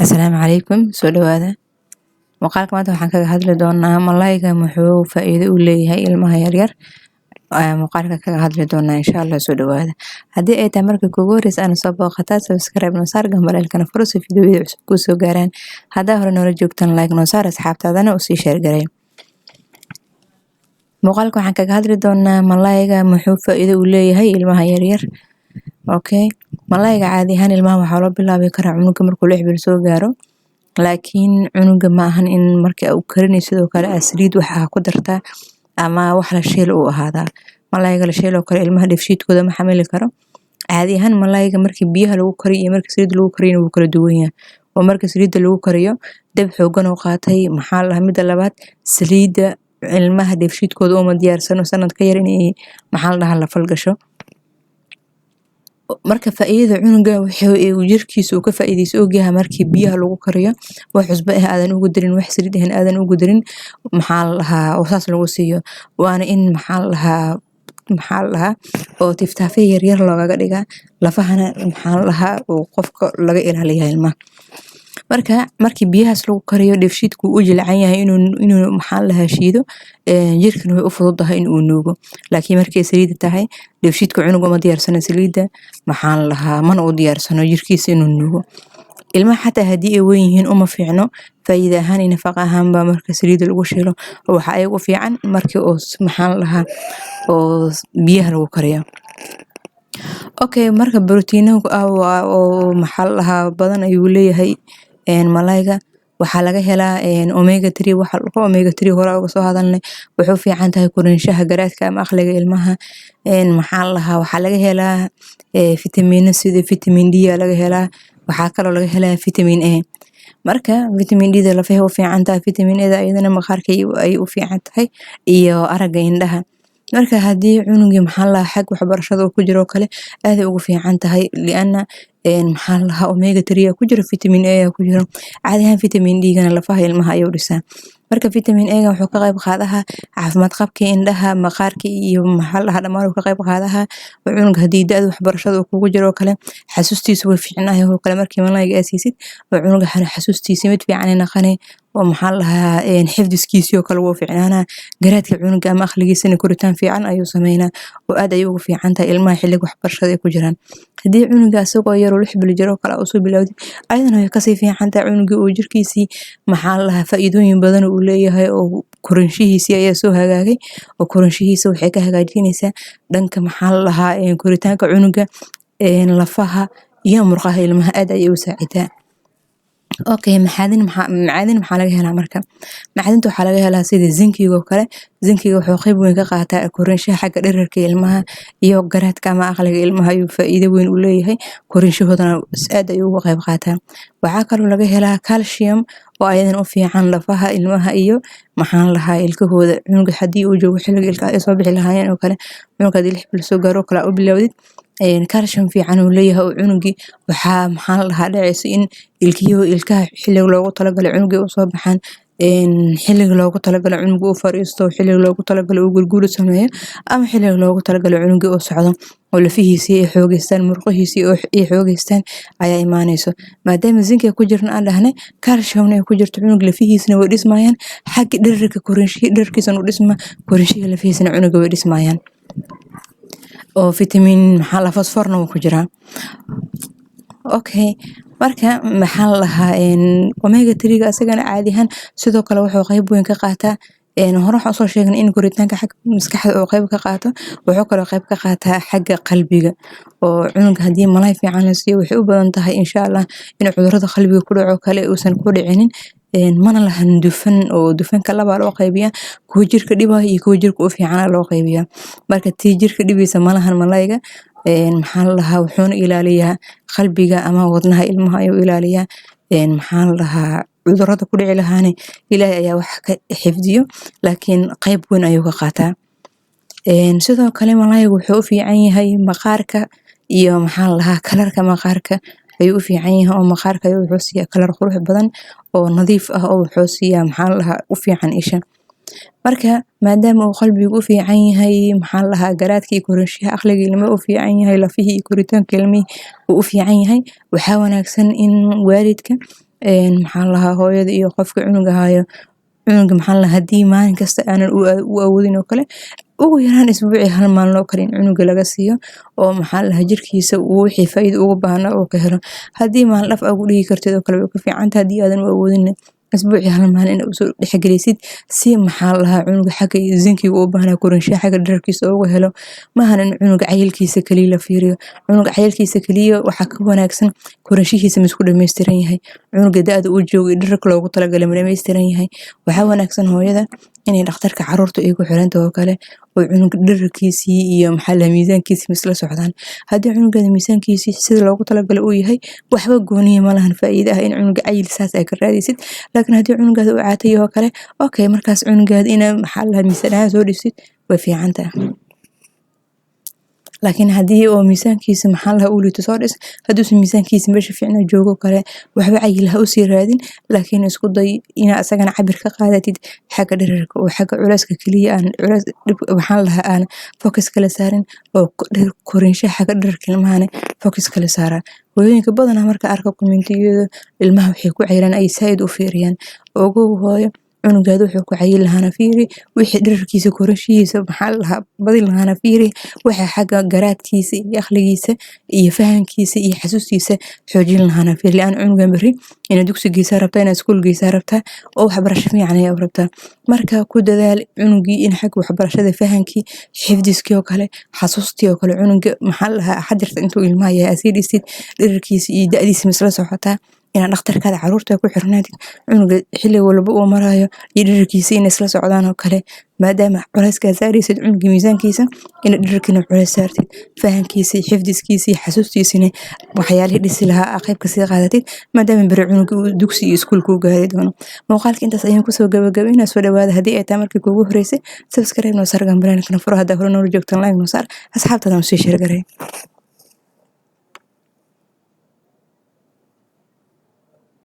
Asalaamu calaykum soo dhawaada muuqaalka maanta waxaan kaga hadli doonaa malayga muxuu faa'iido u leeyahay ilmaha yaryar muuqaalka kaga hadli doonaa insha Allah soo dhawaada haddii ay tahay markii kugu horeysa aan soo booqataa subscribe noo saar gambalelkana furo si fiidiyowyada cusub kuu soo gaaraan haddaa hore noola joogtan like noo saar asxaabtaadana u sii share gareey muuqaalka waxaan kaga hadli doonaa malayga muxuu faa'iido u leeyahay ilmaha yaryar okay malayga caadi ahaan ilmaha waxaa loo bilaabi karaa cunuga markuu 6 bil soo gaaro laakiin cunuga ma ahan in markii uu karinay sidoo kale asriid waxa ku dartaa ama wax la sheel u ahaada malayga la sheel oo kale ilmaha dheefshiidkooda ma xamili karo caadi ahaan malayga markii biyaha lagu kariyo iyo markii saliid lagu kariyo wuu kala duwan yahay oo markii saliida lagu kariyo dab xoogan oo qaatay maxaa la mid labaad saliida ilmaha dheefshiidkooda uma diyaarsano sanad ka yar in maxaa la dhahaa la falgasho marka faa'iidada cunuga wuxuu jirkiisa uu ka faa'iideyso ogyahay markii biyaha lagu kariyo wax cusbo ah aadan ugu dirin wax saliid ah aadan ugu dirin maxaa la dhahaa oo saas lagu siiyo waana in maxaa la dhahaa oo tiftaafe yar yar looga dhigaa lafahana maxaa la dhahaa oo qofka laga ilaaliyo ilmaha markii biyahaas lagu kariyo dheefshiidku uu jilcan yahay inuu maxaa la hashiido jirkan way u fududahay in uu nuugo laakiin markii saliid tahay dheefshiidku cunuga ma diyaarsano saliida maxaa la dhahaa mana u diyaarsano jirkiisa inuu nuugo ilmaha xataa haddii ay weyn yihiin uma fiicno faa'iido ahaan iyo nafaqo ahaan ba marka saliida lagu shiilo waxa ay ugu fiican markii oo maxaa la dhahaa oo biyaha lagu kariyo okay marka borotiinaha oo maxaa la dhahaa badan ayuu leeyahay malayga waxaa laga helaa omega 3 waxa omega 3 hore uga soo hadalnay wuxuu fiican tahay korinshaha garaadka ama aqliga ilmaha maxaa la dhahaa waxaa laga helaa fitamiino sida vitamin D laga helaa waxaa kaloo laga helaa vitamin A marka vitamin D da lafaha u fiican tahay vitamin A da ayadana maqaarka ay u fiican tahay iyo aragga indhaha marka haddii cunuga maxaa la xag waxbarashada ku jiro kale aad ay ugu fiican tahay liana maxaa la omega 3 ku jiro vitamin A ku jiro caadi ahaan vitamin D gana lafaha ilmaha ayuu dhisaa marka vitamin A ga wuxuu ka qayb qaadaha caafimaad qabka indhaha maqaarka iyo maxaa la dhamaan ka qayb qaadaha cunuga haddii da'da waxbarashada kugu jiro kale xasuustiisu way fiicnaahay oo kale markii malayga aasiisid cunuga xasuustiisa mid fiican naqanay oo maxaa la xifdiskiisa oo kale wuu fiicnaana garaadka cunuga ama aqligiisana koritaan fiican ayuu sameynaa oo aad ay ugu fiican tahay ilmaha xilliga waxbarashada ku jiraan haddii cunuga asagoo yar oo 6 bil jiro kale uu soo bilowday ayadana way ka sii fiican tahay cunuga oo jirkiisii maxaa la faa'iidooyin badan uu leeyahay oo korinshihiisa ayaa soo hagaagay oo korinshihiisa waxay ka hagaajinaysaa dhanka maxaa la dhahaa koritaanka cunuga lafaha iyo murqaha ilmaha aad ay u saacidaa okay macaadin maxaa laga helaa marka macaadinta waxaa laga helaa sida zinkiga oo kale zinkiga wuxuu qayb weyn ka qaataa korinshaha xagga dhererka ilmaha iyo garaadka ama aqliga ilmaha ayuu faa'iido weyn u leeyahay korinshahoodan aad ayuu uga qayb qaataa waxaa kaloo laga helaa calcium oo ayadana u fiican lafaha ilmaha iyo maxaa la dhahaa ilkahooda cunuga haddii uu joogo xilliga ilkaha ay soo bixi lahaayeen oo kale cunuga haddii 6 bil soo gaaro kala u bilowdid calcium fiican uu leeyahay oo cunugi waxaa maxaa la dhahaa dhacaysa in ilkaha xilliga loogu talagalay cunuga u soo baxaan xilliga loogu talagalay cunuga uu fariisto xilliga loogu talagalay uu gurguur sameeyo ama xilliga loogu talagalay cunuga uu socdo oo lafihiisa ay xoogeystaan murqihiisa ay xoogeystaan ayaa imaanayso maadaama zinka ku jirna aan dhahnay calcium ay ku jirto cunuga lafihiisna way dhismayaan xagga dhererka dhererkiisa uu dhisma korinshiga lafihiisna cunuga way dhismayaan oo vitamin maxaa la fosforna ku jira okay marka maxaa la dhahaa omega 3 ga asagana caadi ahaan sidoo kale wuxuu qayb weyn ka qaataa hore waxaan soo sheegnay in koritaanka xagga maskaxda oo qayb ka qaato wuxuu kaloo qayb ka qaataa xagga qalbiga oo cunuga haddii malay fiican la siiyo waxay u badan tahay insha Allah in cudurrada qalbiga ku dhaco kale uusan ku dhicinin mana lahan dufan oo dufanka laba loo qaybiyaa kuwa jirka dhibaya iyo kuwa jirka u fiican loo qaybiyaa marka tii jirka dhibaysa malahan malayga maxaa la dhahaa wuxuuna ilaaliyaa qalbiga ama wadnaha ilmaha ayuu ilaaliyaa maxaa la dhahaa cudurrada ku dhici lahaane ilaahay ayaa wax ka xifdiyo laakiin qayb weyn ayuu ka qaataa sidoo kale malayga wuxuu u fiican yahay maqaarka iyo maxaa la dhahaa kalarka maqaarka ayuu u fiican yahay oo maqaarka ayuu wuxuu siiyaa kalar qurux badan oo nadiif ah oo wuxuu siiyaa maxaa la dhahaa u fiican isha marka maadaama uu qalbigu u fiican yahay maxaa la dhahaa garaadka iyo korinshaha aqliga ilmaha u fiican yahay lafihii iyo koritaanka ilmihii uu u fiican yahay waxaa wanaagsan in waalidka maxaan lahaa hooyada iyo qofka cunuga hayo cunuga maxaan lahaa haddii maalin kasta aanan u awoodin oo kale ugu yaraan isbuucii hal maalin oo kale in cunuga laga siiyo oo maxaan lahaa jirkiisa uu wixii faa'iido uga baahnaa oo ka helo haddii maalin dhaf ugu dhigi kartid oo kale way ka fiican tahay haddii aadan u awoodin isbuucii hal maalin inaad usoo dhexgelisid si maxaan lahaa cunuga xagga zinkiga u baahnaa korinshaha xagga dhererkiisa uga helo maahan in cunuga cayilkiisa kaliya la fiiriyo cunuga cayilkiisa kaliya waxaa ka wanaagsan korinshihiisa ma isku dhammaystiran yahay cunuga da-da uu joogo iyo dhererka loogu talagalay ma dhammaystiran yahay waxaa wanaagsan hooyada inay dhakhtarka caruurta ay ku xirantahay oo kale oo cunuga dhererkiisii iyo maxaa lahaa miisaankiisii isla socdaan haddii cunugeeda miisaankiisii sida loogu talagalay uu yahay waxba gooniya ma lahan faa'iido ah in cunuga cayil saas ay ka raadisid laakiin haddii cunugaada uu caatay oo kale okay markaas cunugaada ina maxaa lahaa miisaan ahaan soo dhisid way fiican tahay laakiin haddii oo miisaankiisa maxaa lahaa uu liito soo dhis hadduusan miisaankiisa meesha fiicnaa joogo kale waxba cayil ha usii raadin laakiin isku day inaa isagana cabir ka qaadatid xagga dhererka oo xagga culeyska keliya aan culeys waxaan lahaa aan focus kala saarin oo korinshaha xagga dhererka ilmahana focus kala saaraa hooyooyinka badanaa marka arka kommentiyada ilmaha waxay ku cayiraan ay saaid u fiiriyaan ugu hooyo cunugaada wuxuu ku cayil lahaana fiiri wixii dhererkiisa korinshihiisa maxaa lahaa badin lahaana fiiri waxa xagga garaadkiisa iyo aqligiisa iyo fahamkiisa iyo xasuustiisa xoojin lahaana fiiri laan cunugan bari ina dugsigiisa rabtaa ina iskuulgiisa rabtaa oo waxbarasho fiican ay rabtaa marka ku dadaal cunugii in xagga waxbarashada fahamkii xifdiskii oo kale xasuustii oo kale cunuga maxaa lahaa xadirta intuu ilmaha yahay asii dhisid dhererkiisa iyo da-diisa misla socotaa inaad dhakhtarkaada caruurta ku xirnaatid cunuga xilli walba uu marayo iyo dhererkiisa inay isla socdaan oo kale maadaama culeyskaa saaraysid cunuga miisaankiisa inaad dhererkiina culeys saartid fahamkiisa iyo xifdiskiisa iyo xasuustiisina waxyaalihii dhisi lahaa qayb kasii qaadatid maadaama beri cunuga uu dugsi iyo iskuulka u gaari doono muuqaalka intaas ayaan kusoo gabagabaynaa soo dhawaada haddii ay tahay markii kuugu horeysay subscribe noo saar gambaleenkana furo haddaa hore noola joogtaan like noo saar asxaabtaada noo sii sheergaray